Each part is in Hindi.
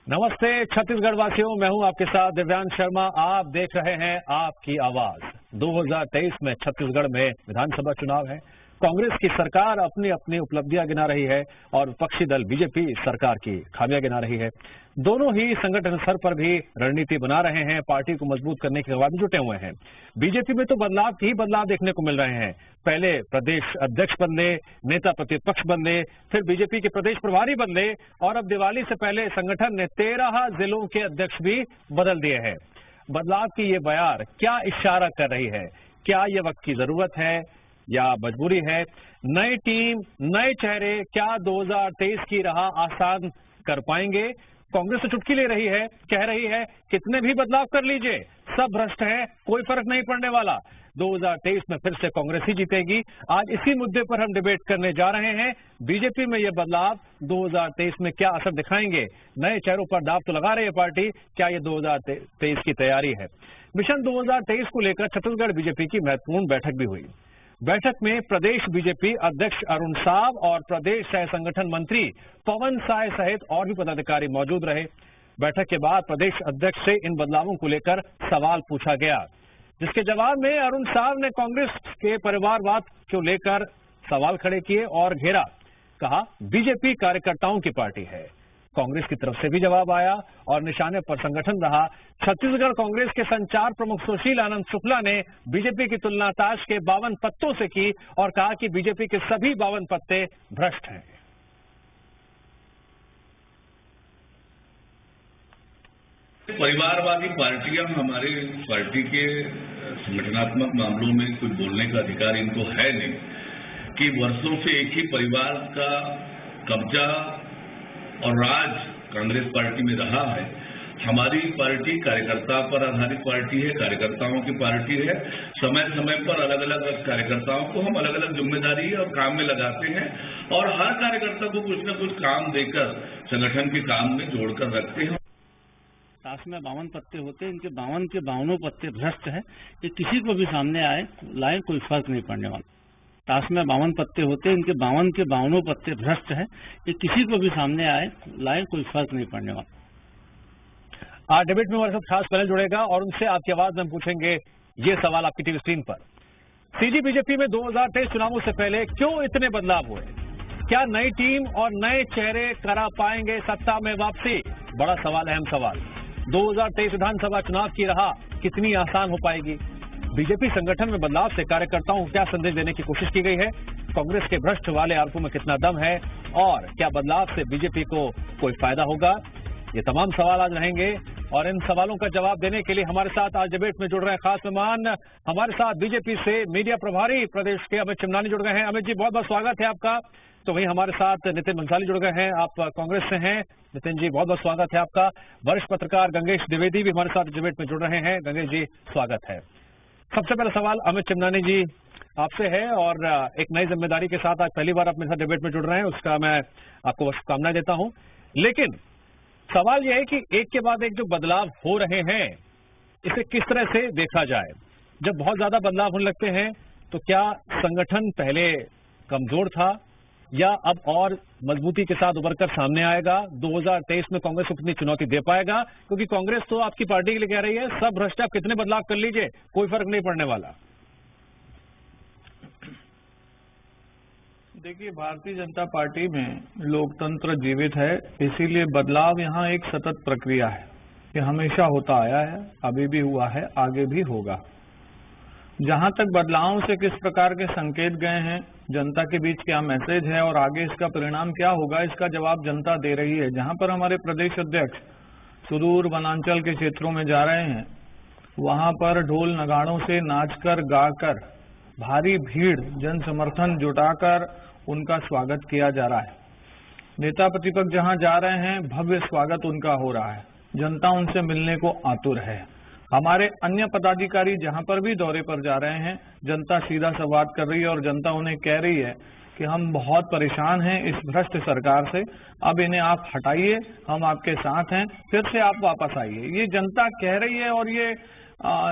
नमस्ते छत्तीसगढ़ वासियों, मैं हूं आपके साथ दिव्यांश शर्मा। आप देख रहे हैं आपकी आवाज। 2023 में छत्तीसगढ़ में विधानसभा चुनाव है। कांग्रेस की सरकार अपनी अपनी उपलब्धियां गिना रही है और विपक्षी दल बीजेपी सरकार की खामियां गिना रही है। दोनों ही संगठन स्तर पर भी रणनीति बना रहे हैं, पार्टी को मजबूत करने के बाद जुटे हुए हैं। बीजेपी में तो बदलाव ही बदलाव देखने को मिल रहे हैं। पहले प्रदेश अध्यक्ष बदले, नेता प्रतिपक्ष बदले, फिर बीजेपी के प्रदेश प्रभारी बदले और अब दिवाली से पहले संगठन ने 13 जिलों के अध्यक्ष भी बदल दिए हैं। बदलाव की ये बयार क्या इशारा कर रही है? क्या ये वक्त की जरूरत है या मजबूरी है? नई टीम, नए चेहरे क्या 2023 की राह आसान कर पाएंगे? कांग्रेस तो चुटकी ले रही है, कह रही है कितने भी बदलाव कर लीजिए, सब भ्रष्ट है, कोई फर्क नहीं पड़ने वाला। 2023 में फिर से कांग्रेस ही जीतेगी। आज इसी मुद्दे पर हम डिबेट करने जा रहे हैं। बीजेपी में ये बदलाव 2023 में क्या असर दिखाएंगे? नए चेहरों पर दांव तो लगा रही है पार्टी, क्या ये 2023 की तैयारी है? मिशन 2023 को लेकर छत्तीसगढ़ बीजेपी की महत्वपूर्ण बैठक भी हुई। बैठक में प्रदेश बीजेपी अध्यक्ष अरुण साव और प्रदेश सह संगठन मंत्री पवन साय सहित और भी पदाधिकारी मौजूद रहे। बैठक के बाद प्रदेश अध्यक्ष से इन बदलावों को लेकर सवाल पूछा गया, जिसके जवाब में अरुण साव ने कांग्रेस के परिवारवाद को लेकर सवाल खड़े किए और घेरा। कहा बीजेपी कार्यकर्ताओं की पार्टी है। कांग्रेस की तरफ से भी जवाब आया और निशाने पर संगठन रहा। छत्तीसगढ़ कांग्रेस के संचार प्रमुख सुशील आनंद शुक्ला ने बीजेपी की तुलना ताश के 52 पत्तों से की और कहा कि बीजेपी के सभी 52 पत्ते भ्रष्ट हैं। परिवारवादी पार्टियां हमारे पार्टी के संगठनात्मक मामलों में कुछ बोलने का अधिकार इनको है नहीं, कि वर्षों से एक ही परिवार का कब्जा और राज कांग्रेस पार्टी में रहा है। हमारी पार्टी कार्यकर्ता पर आधारित पार्टी है, कार्यकर्ताओं की पार्टी है। समय समय पर अलग अलग कार्यकर्ताओं को हम अलग अलग जिम्मेदारी और काम में लगाते हैं और हर कार्यकर्ता को कुछ न कुछ काम देकर संगठन के काम में जोड़कर रखते हैं। ताश में 52 पत्ते होते हैं, इनके 52 के 52 पत्ते भ्रष्ट है। ये किसी को भी सामने आए लाए कोई फर्क नहीं पड़ने वाला। ताश में 52 पत्ते होते हैं, इनके 52 के 52 पत्ते भ्रष्ट है। ये किसी को भी सामने आए लाए कोई फर्क नहीं पड़ने वाला। आज डिबेट में हमारे साथ खास पैनल जुड़ेगा और उनसे आपकी आवाज में हम पूछेंगे ये सवाल आपकी टीवी स्क्रीन पर। सीजी बीजेपी में 2023 चुनावों से पहले क्यों इतने बदलाव हुए? क्या नई टीम और नए चेहरे करा पाएंगे सत्ता में वापसी? बड़ा सवाल, अहम सवाल। 2023 विधानसभा चुनाव की राह कितनी आसान हो पाएगी? बीजेपी संगठन में बदलाव से कार्यकर्ताओं को क्या संदेश देने की कोशिश की गई है? कांग्रेस के भ्रष्ट वाले आरोपों में कितना दम है और क्या बदलाव से बीजेपी को कोई फायदा होगा? ये तमाम सवाल आज रहेंगे और इन सवालों का जवाब देने के लिए हमारे साथ आज डिबेट में जुड़ रहे हैं खास मेहमान। हमारे साथ बीजेपी से मीडिया प्रभारी प्रदेश के अमित चिमनानी जुड़ गए हैं। अमित जी, बहुत बहुत स्वागत है आपका। तो वहीं हमारे साथ नितिन बंसाली जुड़ गए हैं, आप कांग्रेस से हैं। नितिन जी, बहुत बहुत स्वागत है आपका। वरिष्ठ पत्रकार गंगेश द्विवेदी भी हमारे साथ डिबेट में जुड़ रहे हैं। गंगेश जी, स्वागत है। सबसे पहला सवाल अमित चिमनानी जी आपसे है और एक नई जिम्मेदारी के साथ आज पहली बार आप मेरे साथ डिबेट में जुड़ रहे हैं, उसका मैं आपको शुभकामनाएं देता हूं। लेकिन सवाल यह है कि एक के बाद एक जो बदलाव हो रहे हैं, इसे किस तरह से देखा जाए? जब बहुत ज्यादा बदलाव होने लगते हैं तो क्या संगठन पहले कमजोर था या अब और मजबूती के साथ उभर कर सामने आएगा? 2023 में कांग्रेस उतनी चुनौती दे पाएगा? क्योंकि कांग्रेस तो आपकी पार्टी के लिए कह रही है सब भ्रष्ट, आप कितने बदलाव कर लीजिए कोई फर्क नहीं पड़ने वाला। देखिए, भारतीय जनता पार्टी में लोकतंत्र जीवित है, इसीलिए बदलाव यहाँ एक सतत प्रक्रिया है। ये हमेशा होता आया है, अभी भी हुआ है, आगे भी होगा। जहां तक बदलावों से किस प्रकार के संकेत गए हैं, जनता के बीच क्या मैसेज है और आगे इसका परिणाम क्या होगा, इसका जवाब जनता दे रही है। जहां पर हमारे प्रदेश अध्यक्ष सुदूर वनांचल के क्षेत्रों में जा रहे हैं, वहां पर ढोल नगाड़ों से नाचकर गाकर भारी भीड़ जन समर्थन जुटाकर उनका स्वागत किया जा रहा है। नेता प्रतिपक्ष जहां जा रहे हैं, भव्य स्वागत उनका हो रहा है। जनता उनसे मिलने को आतुर है। हमारे अन्य पदाधिकारी जहां पर भी दौरे पर जा रहे हैं, जनता सीधा संवाद कर रही है और जनता उन्हें कह रही है कि हम बहुत परेशान हैं इस भ्रष्ट सरकार से, अब इन्हें आप हटाइए, हम आपके साथ हैं, फिर से आप वापस आइए। ये जनता कह रही है और ये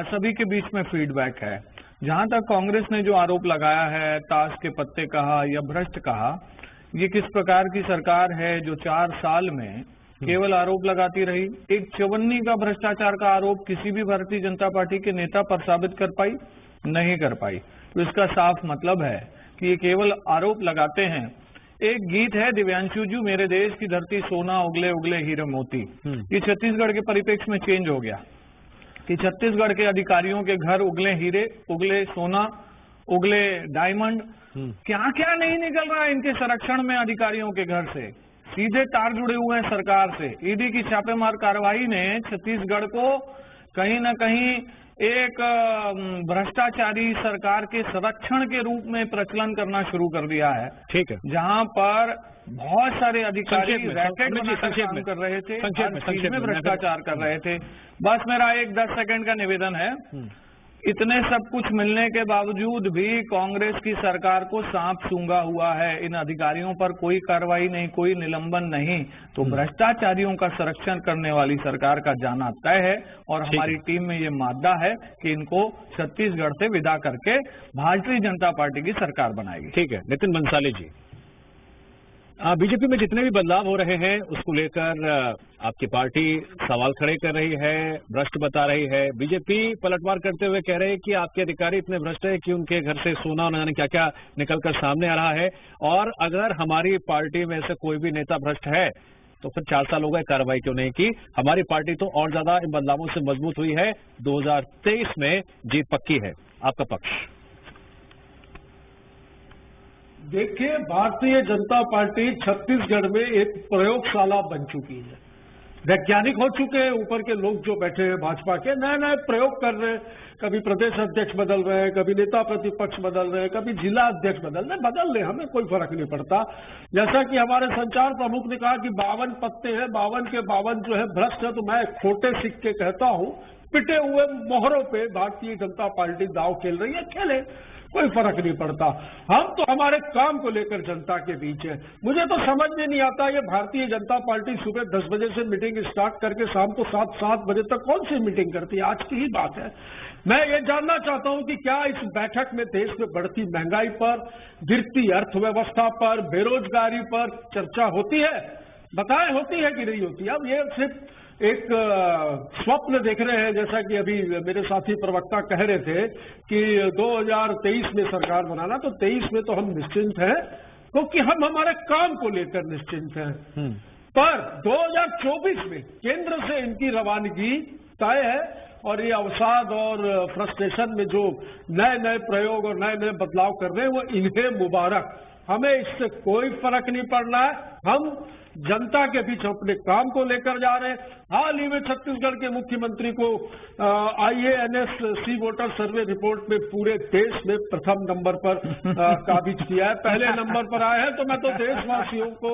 सभी के बीच में फीडबैक है। जहां तक कांग्रेस ने जो आरोप लगाया है, ताश के पत्ते कहा या भ्रष्ट कहा, ये किस प्रकार की सरकार है जो 4 साल में केवल आरोप लगाती रही। एक चवन्नी का भ्रष्टाचार का आरोप किसी भी भारतीय जनता पार्टी के नेता पर साबित कर पाई? नहीं कर पाई। तो इसका साफ मतलब है कि ये केवल आरोप लगाते हैं। एक गीत है दिव्यांशु जी, मेरे देश की धरती सोना उगले उगले हीरे मोती। ये छत्तीसगढ़ के परिप्रेक्ष्य में चेंज हो गया कि छत्तीसगढ़ के अधिकारियों के घर उगले हीरे, उगले सोना, उगले डायमंड, क्या क्या नहीं निकल रहा है इनके संरक्षण में। अधिकारियों के घर से सीधे तार जुड़े हुए हैं सरकार से। ईडी की छापेमार कार्रवाई ने छत्तीसगढ़ को कहीं न कहीं एक भ्रष्टाचारी सरकार के संरक्षण के रूप में प्रचलन करना शुरू कर दिया है। ठीक है, जहां पर बहुत सारे अधिकारी रैकेट बनाकर काम कर रहे थे, संक्षेप में भ्रष्टाचार कर रहे थे। बस मेरा एक 10 सेकंड का निवेदन है, इतने सब कुछ मिलने के बावजूद भी कांग्रेस की सरकार को सांप सूंघा हुआ है। इन अधिकारियों पर कोई कार्रवाई नहीं, कोई निलंबन नहीं। तो भ्रष्टाचारियों का संरक्षण करने वाली सरकार का जाना तय है और हमारी टीम में ये मादा है कि इनको छत्तीसगढ़ से विदा करके भारतीय जनता पार्टी की सरकार बनाएगी। ठीक है, नितिन बंसाली जी, बीजेपी में जितने भी बदलाव हो रहे हैं उसको लेकर आपकी पार्टी सवाल खड़े कर रही है, भ्रष्ट बता रही है। बीजेपी पलटवार करते हुए कह रहे हैं कि आपके अधिकारी इतने भ्रष्ट है कि उनके घर से सोना न जाने क्या क्या निकलकर सामने आ रहा है, और अगर हमारी पार्टी में से कोई भी नेता भ्रष्ट है तो फिर 4 साल हो गए, कार्रवाई क्यों नहीं की। हमारी पार्टी तो और ज्यादा इन बदलावों से मजबूत हुई है, 2023 में जीत पक्की है। आपका पक्ष? देखिए, भारतीय जनता पार्टी छत्तीसगढ़ में एक प्रयोगशाला बन चुकी है। वैज्ञानिक हो चुके हैं, ऊपर के लोग जो बैठे हैं भाजपा के, नए नए प्रयोग कर रहे हैं। कभी प्रदेश अध्यक्ष बदल रहे हैं, कभी नेता प्रतिपक्ष बदल रहे हैं, कभी जिला अध्यक्ष बदल रहे, हमें कोई फर्क नहीं पड़ता। जैसा कि हमारे संचार प्रमुख ने कहा कि 52 पत्ते हैं, 52 के 52 जो है भ्रष्ट है, तो मैं खोटे सिक्के कहता हूं, पिटे हुए मोहरों पे भारतीय जनता पार्टी दांव खेल रही है। खेले, कोई फर्क नहीं पड़ता। हम तो हमारे काम को लेकर जनता के बीच है। मुझे तो समझ में नहीं आता, ये भारतीय जनता पार्टी सुबह 10 बजे से मीटिंग स्टार्ट करके शाम को 7 बजे तक कौन सी मीटिंग करती है? आज की ही बात है। मैं ये जानना चाहता हूं कि क्या इस बैठक में देश में बढ़ती महंगाई पर, गिरती अर्थव्यवस्था पर, बेरोजगारी पर चर्चा होती है? बताएं, होती है कि नहीं होती? अब ये सिर्फ एक स्वप्न देख रहे हैं, जैसा कि अभी मेरे साथी प्रवक्ता कह रहे थे कि 2023 में सरकार बनाना, तो 23 में तो हम निश्चिंत हैं क्योंकि हम हमारे काम को लेकर निश्चिंत हैं। पर 2024 में केंद्र से इनकी रवानगी तय है और ये अवसाद और फ्रस्ट्रेशन में जो नए नए प्रयोग और नए नए बदलाव कर रहे हैं वो इन्हें मुबारक। हमें इससे कोई फर्क नहीं पड़ना है। हम जनता के बीच अपने काम को लेकर जा रहे हैं। हाल ही में छत्तीसगढ़ के मुख्यमंत्री को IANS सी वोटर सर्वे रिपोर्ट में पूरे देश में प्रथम नंबर पर काबिज किया है, पहले नंबर पर आए हैं। तो मैं तो देशवासियों को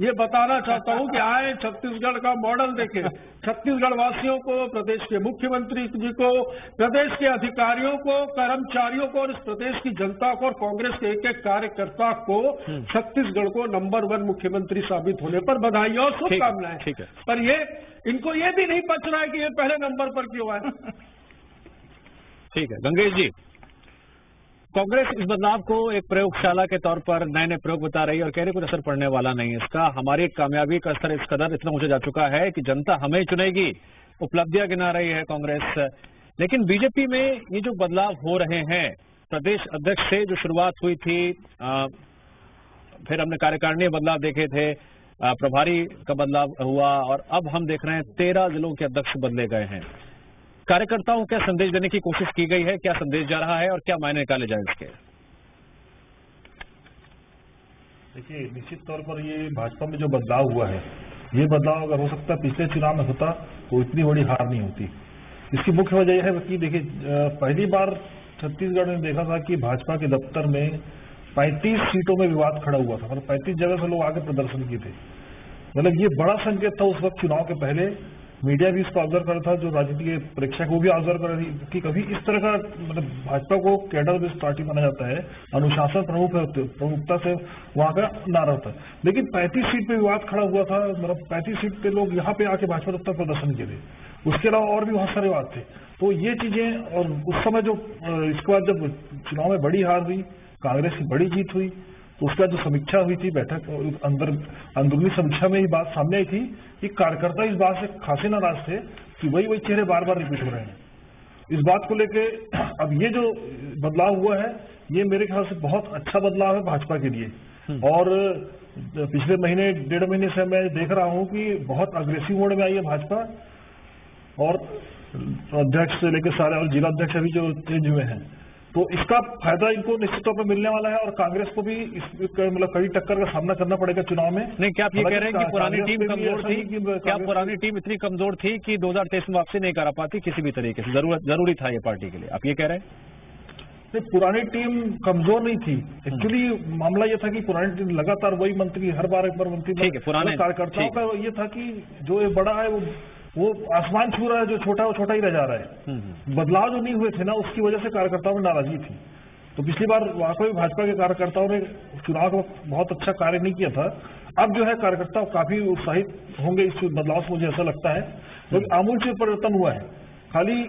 ये बताना चाहता हूं कि आए छत्तीसगढ़ का मॉडल देखें। छत्तीसगढ़ वासियों को, प्रदेश के मुख्यमंत्री जी को, प्रदेश के अधिकारियों को, कर्मचारियों को और इस प्रदेश की जनता को और कांग्रेस के एक एक कार्यकर्ता को छत्तीसगढ़ को नंबर 1 मुख्यमंत्री साबित होने पर बधाई और शुभकामनाएं। पर ये इनको ये भी नहीं पच रहा है कि ये पहले नंबर पर क्यों आए। ठीक है, गंगेश जी, कांग्रेस इस बदलाव को एक प्रयोगशाला के तौर पर नए नए प्रयोग बता रही है और कह रही कुछ असर पड़ने वाला नहीं है इसका। हमारी कामयाबी का स्तर इस कदर इतना ऊंचा जा चुका है कि जनता हमें चुनेगी, उपलब्धियां गिना रही है कांग्रेस। लेकिन बीजेपी में ये जो बदलाव हो रहे हैं, प्रदेश अध्यक्ष से जो शुरुआत हुई थी, फिर हमने कार्यकारिणी बदलाव देखे थे, प्रभारी का बदलाव हुआ और अब हम देख रहे हैं 13 जिलों के अध्यक्ष बदले गए हैं। कार्यकर्ताओं को क्या संदेश देने की कोशिश की गई है, क्या संदेश जा रहा है और क्या मायने निकाले जाए इसके? देखिए, निश्चित तौर पर ये भाजपा में जो बदलाव हुआ है, ये बदलाव अगर हो सकता पिछले चुनाव में होता तो इतनी बड़ी हार नहीं होती। इसकी मुख्य वजह यह है कि देखिए, पहली बार छत्तीसगढ़ में देखा था कि भाजपा के दफ्तर में 35 सीटों में विवाद खड़ा हुआ था। मतलब 35 जगह से लोग आगे प्रदर्शन किए थे। मतलब ये बड़ा संकेत था उस वक्त चुनाव के पहले। मीडिया भी इसको ऑब्जर्व कर रहा था, जो राजनीतिक प्रेक्षक वो भी ऑब्जर्व कर रही थी कि कभी इस तरह का, मतलब भाजपा को कैडर बेस्ड पार्टी माना जाता है, अनुशासन प्रमुखता से वहां का नारा था। लेकिन 35 सीट पे विवाद खड़ा हुआ था। मतलब 35 सीट पे लोग यहाँ पे आके भाजपा दफ्तर प्रदर्शन किए थे। उसके अलावा और भी बहुत सारे बात थे। तो ये चीजें, और उस समय जो इसके बाद जब चुनाव में बड़ी हार हुई, कांग्रेस की बड़ी जीत हुई, तो उसका जो समीक्षा हुई थी बैठक अंदरूनी समीक्षा में ये बात सामने आई थी कि कार्यकर्ता इस बात से खासे नाराज थे कि वही चेहरे बार बार रिपीट हो रहे हैं। इस बात को लेके अब ये जो बदलाव हुआ है ये मेरे ख्याल से बहुत अच्छा बदलाव है भाजपा के लिए। और पिछले महीने 1.5 महीने से मैं देख रहा हूं कि बहुत अग्रेसिव मोड में आई है भाजपा, और अध्यक्ष से लेकर सारे और जिला अध्यक्ष अभी जो चेंज हुए हैं, तो इसका फायदा इनको निश्चित तौर पर मिलने वाला है और कांग्रेस को भी मतलब कड़ी टक्कर का सामना करना पड़ेगा चुनाव में। नहीं, क्या आप ये कह रहे हैं कि पुरानी टीम कमजोर थी? क्या पुरानी टीम इतनी कमजोर थी कि 2023 में वापसी नहीं करा पाती किसी भी तरीके से? जरूरी था ये पार्टी के लिए, आप ये कह रहे हैं? नहीं, पुरानी टीम कमजोर नहीं थी। एक्चुअली मामला ये था कि पुरानी टीम लगातार वही मंत्री हर बार एक बार मंत्री, ठीक है, पुराने कार्यकर्ताओं का ये था कि जो ये बड़ा है वो आसमान छू रहा है, जो छोटा है वो छोटा ही रह जा रहा है। बदलाव जो नहीं हुए थे ना, उसकी वजह से कार्यकर्ताओं में नाराजगी थी। तो पिछली बार वाकई भाजपा के कार्यकर्ताओं ने चुनाव का बहुत अच्छा कार्य नहीं किया था। अब जो है कार्यकर्ता काफी उत्साहित होंगे इस बदलाव से, मुझे ऐसा लगता है। क्योंकि आमूल से परिवर्तन हुआ है। खाली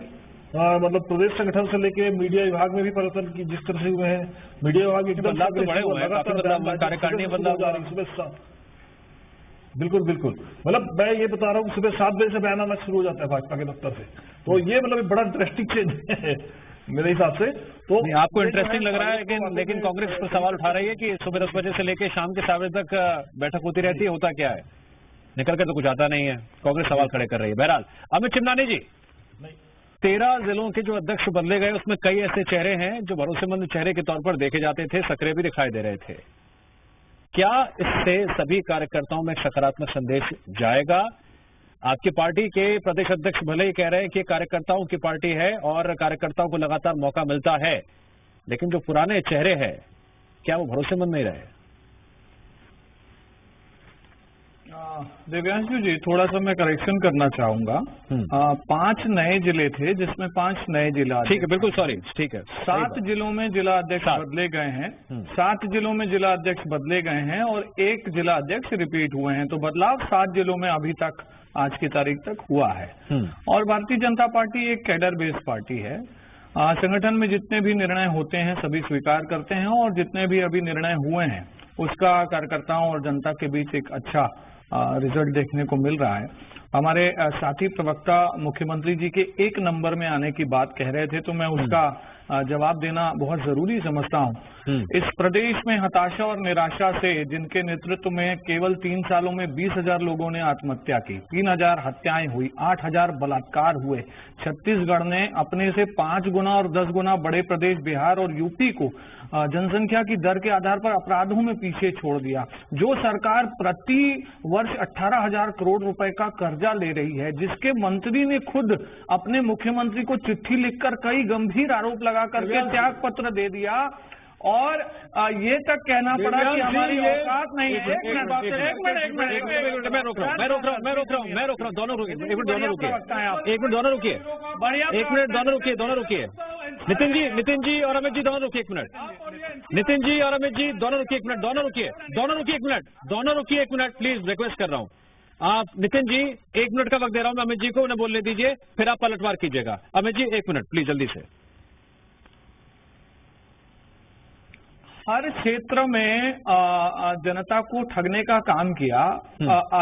मतलब प्रदेश संगठन से लेके मीडिया विभाग में भी परिवर्तन की जिस तरह से हुए हैं, मीडिया विभाग एकदम कार्यकारिणी बदलाव सुबह, बिल्कुल बिल्कुल, मतलब मैं ये बता रहा हूँ सुबह 7 बजे से बयान आना शुरू हो जाता है भाजपा के दफ्तर से। तो ये मतलब एक बड़ा इंटरेस्टिंग चेंज है मेरे हिसाब से। तो आपको इंटरेस्टिंग लग रहा है, लेकिन कांग्रेस पर सवाल उठा रही है कि सुबह 10 बजे से लेकर शाम के 7 बजे तक बैठक होती रहती है, होता क्या है? निकल के तो कुछ आता नहीं है। कांग्रेस सवाल खड़े कर रही है। बहरहाल अमित चिमनानी जी, 13 जिलों के जो अध्यक्ष बदले गए उसमें कई ऐसे चेहरे हैं जो भरोसेमंद चेहरे के तौर पर देखे जाते थे, सक्रिय भी दिखाई दे रहे थे। क्या इससे सभी कार्यकर्ताओं में सकारात्मक संदेश जाएगा? आपकी पार्टी के प्रदेश अध्यक्ष भले ही कह रहे हैं कि कार्यकर्ताओं की पार्टी है और कार्यकर्ताओं को लगातार मौका मिलता है, लेकिन जो पुराने चेहरे हैं क्या वो भरोसेमंद नहीं रहे? दिव्यांशु जी, थोड़ा सा मैं करेक्शन करना चाहूंगा। 5 नए जिले थे जिसमें 5 नए जिला, ठीक है, बिल्कुल सॉरी, ठीक है। 7 जिलों में जिला अध्यक्ष बदले गए हैं। 7 जिलों में जिला अध्यक्ष बदले गए हैं और 1 जिला अध्यक्ष रिपीट हुए हैं। तो बदलाव 7 जिलों में अभी तक आज की तारीख तक हुआ है। और भारतीय जनता पार्टी एक कैडर बेस्ड पार्टी है। संगठन में जितने भी निर्णय होते हैं सभी स्वीकार करते हैं, और जितने भी अभी निर्णय हुए हैं उसका कार्यकर्ताओं और जनता के बीच एक अच्छा रिजल्ट देखने को मिल रहा है। हमारे साथी प्रवक्ता मुख्यमंत्री जी के 1 नंबर में आने की बात कह रहे थे, तो मैं उसका जवाब देना बहुत जरूरी समझता हूं। इस प्रदेश में हताशा और निराशा से जिनके नेतृत्व में केवल 3 सालों में 20,000 लोगों ने आत्महत्या की, 3,000 हत्याएं हुई, 8,000 बलात्कार हुए, छत्तीसगढ़ ने अपने से 5 गुना और 10 गुना बड़े प्रदेश बिहार और यूपी को जनसंख्या की दर के आधार पर अपराधों में पीछे छोड़ दिया। जो सरकार प्रति वर्ष 18,000 करोड़ रुपए का कर्जा ले रही है, जिसके मंत्री ने खुद अपने मुख्यमंत्री को चिट्ठी लिखकर कई गंभीर आरोप लगा करके त्याग पत्र दे दिया, और ये तक कहना पड़ा कि हमारी औकात नहीं है। एक मिनट, मैं रोक रहा हूँ, दोनों रुकिए, एक मिनट दोनों रुकिए। नितिन जी और अमित जी दोनों रुकिए एक मिनट। नितिन जी और अमित जी दोनों रुकिए एक मिनट, दोनों रुकिए एक मिनट, प्लीज रिक्वेस्ट कर रहा हूँ। आप नितिन जी 1 मिनट का वक्त दे रहा हूँ मैं अमित जी को, उन्हें बोलने दीजिए, फिर आप पलटवार कीजिएगा। अमित जी 1 मिनट प्लीज, जल्दी से। हर क्षेत्र में जनता को ठगने का काम किया।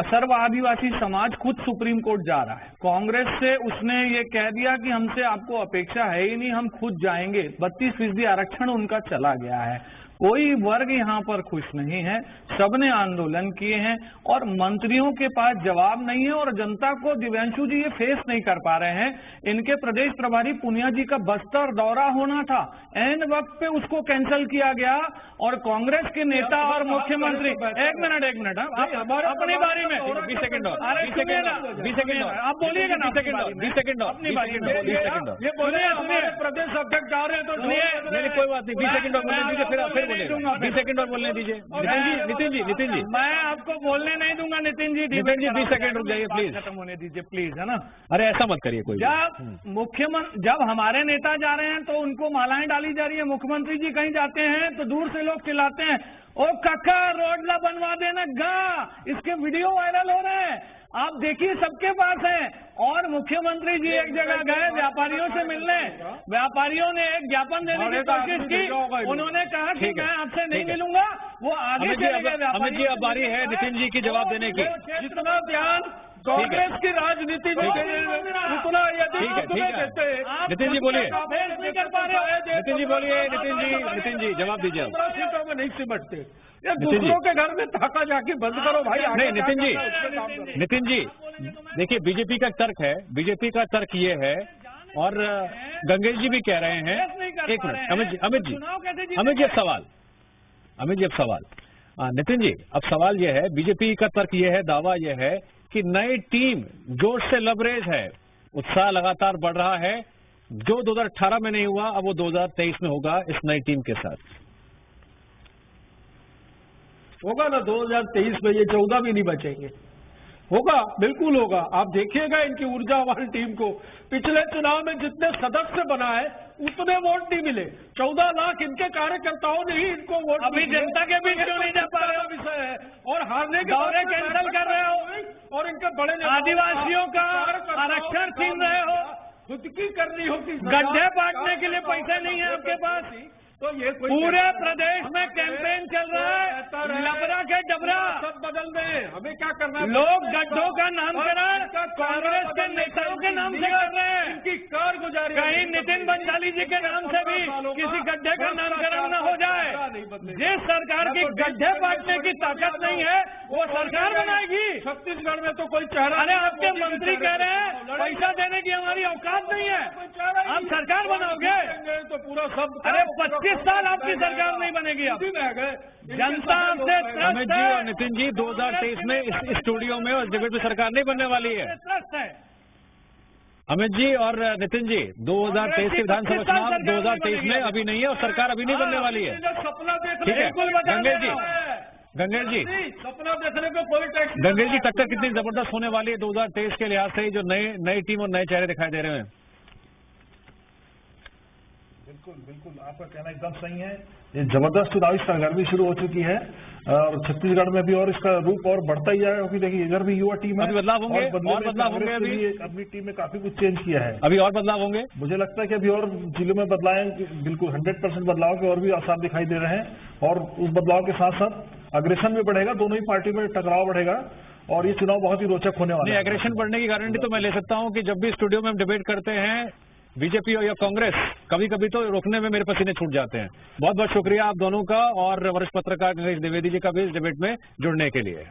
सर्व आदिवासी समाज खुद सुप्रीम कोर्ट जा रहा है। कांग्रेस से उसने ये कह दिया कि हमसे आपको अपेक्षा है ही नहीं, हम खुद जाएंगे। 32% आरक्षण उनका चला गया है। कोई वर्ग यहाँ पर खुश नहीं है, सबने आंदोलन किए हैं और मंत्रियों के पास जवाब नहीं है, और जनता को दिव्यांशु जी ये फेस नहीं कर पा रहे हैं। इनके प्रदेश प्रभारी पुनिया जी का बस्तर दौरा होना था, एन वक्त पे उसको कैंसिल किया गया, और कांग्रेस के नेता और मुख्यमंत्री एक मिनट अपनी बारी में 20 सेकंड और आप बोलिएगा ना, 20 सेकंड अपनी बारी में ये बोलिए। प्रदेश अध्यक्ष जा रहे हैं तो कोई बात नहीं, 20 सेकंड और बोलने दीजिए, फिर 20 सेकंड और बोलने दीजिए। नितिन जी मैं आपको बोलने नहीं दूंगा। नितिन जी 20 सेकंड रुक जाइए प्लीज, खत्म होने दीजिए प्लीज, है ना। अरे ऐसा मत करिए कोई। जब हमारे नेता जा रहे हैं तो उनको मालाएं डाली जा रही है। मुख्यमंत्री जी कहीं जाते हैं तो दूर से लोग चिल्लाते हैं, ओ काका रोड ला बनवा देना गा। इसके वीडियो वायरल हो रहे हैं, आप देखिए, सबके पास है। और मुख्यमंत्री जी एक जगह गए व्यापारियों से मिलने, व्यापारियों ने एक ज्ञापन देने की कोशिश की, उन्होंने कहा कि मैं आपसे नहीं मिलूंगा, वो आगे चले गए। अमित जी अब बारी है नितिन जी की जवाब देने की। जितना ध्यान कांग्रेस की राजनीति में उतना यदि नितिन जी बोलिए, नहीं कर पा रहे। नितिन जी बोलिए, नितिन जी जवाब दीजिए। 15 सीटों में नहीं सिमटते, ये दूसरों के घर में ताका जाके बंद करो भाई। नहीं नितिन जी देखिए, बीजेपी का तर्क है, बीजेपी का तर्क ये है और गंगेश जी भी कह रहे हैं। एक मिनट अमित जी अब सवाल नितिन जी अब सवाल ये है, बीजेपी का तर्क ये है, दावा ये है कि नई टीम जोश से लबरेज है, उत्साह लगातार बढ़ रहा है, जो 2018 में नहीं हुआ अब वो 2023 में होगा इस नई टीम के साथ। होगा ना 2023 में, ये 14 भी नहीं बचेंगे, होगा, बिल्कुल होगा। आप देखिएगा इनकी ऊर्जावान टीम को, पिछले चुनाव में जितने सदस्य बनाए उतने वोट नहीं मिले, 14 लाख इनके कार्यकर्ताओं ने ही इनको वोट। अभी जनता के बीच क्यों नहीं जा पा रहे हो? विषय है, और हारने के दौरे कैंसिल कर रहे हो और इनके बड़े आदिवासियों का आरक्षण छीन रहे हो, खुद की करनी होगी, गड्ढे बांटने के लिए पैसे नहीं है आपके पास। तो ये पूरे प्रदेश में कैंपेन चल रहा है, लबरा के डबरा सब बदल दें, हमें क्या करना है? लोग गड्ढों का नामकरण कांग्रेस के नेताओं के नाम से कर रहे हैं। इनकी कारगुजारी कहीं नितिन बंजाली जी के नाम से भी किसी गड्ढे का नामकरण न हो जाए। जिस सरकार की गड्ढे बांटने की ताकत नहीं है वो सरकार बनाएगी। छत्तीसगढ़ में तो कोई चेहरा, अरे आपके मंत्री कह रहे हैं पैसा देने की हमारी औकात नहीं है, आप सरकार बनाओगे तो पूरा सब। अरे 25 साल आपकी सरकार नहीं बनेगी। अब जनता से अमित जी और नितिन जी 2023 में इस स्टूडियो में और डिबेट में सरकार नहीं बनने वाली है। अमित जी और नितिन जी 2023 के विधानसभा चुनाव 2023 में अभी नहीं है और सरकार अभी नहीं बनने वाली है। सपना देख ठीक है गंगेश जी सपना देखने को कोई टैक्स। गंगेश जी टक्कर कितनी जबरदस्त होने वाली है 2023 के लिहाज से, जो नई टीम और नए चेहरे दिखाई दे रहे हैं? बिल्कुल आपका कहना एकदम सही है। ये जबरदस्त चुनावी सरगर्मी शुरू हो चुकी है और छत्तीसगढ़ में भी और इसका रूप और बढ़ता ही जाएगा, क्योंकि देखिए इधर भी युवा टीम है, अभी बदलाव होंगे और बदलाव होंगे। अभी अपनी टीम में काफी कुछ चेंज किया है, अभी और बदलाव होंगे। मुझे लगता है कि अभी और जिलों में बदलाव, बिल्कुल 100% बदलाव के और भी आसार दिखाई दे रहे हैं और उस बदलाव के साथ साथ अग्रेशन भी बढ़ेगा, दोनों ही पार्टी में टकराव बढ़ेगा और ये चुनाव बहुत ही रोचक होने वाला है। एग्रेशन बढ़ने की गारंटी तो मैं ले सकता हूं कि जब भी स्टूडियो में हम डिबेट करते हैं बीजेपी या कांग्रेस, कभी कभी तो रोकने में मेरे पसीने छूट जाते हैं। बहुत बहुत शुक्रिया आप दोनों का और वरिष्ठ पत्रकार गणेश द्विवेदी जी का भी इस डिबेट में जुड़ने के लिए।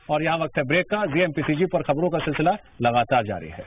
और यहाँ वक्त है ब्रेक का। जीएमपीसीजी पर खबरों का सिलसिला लगातार जारी है।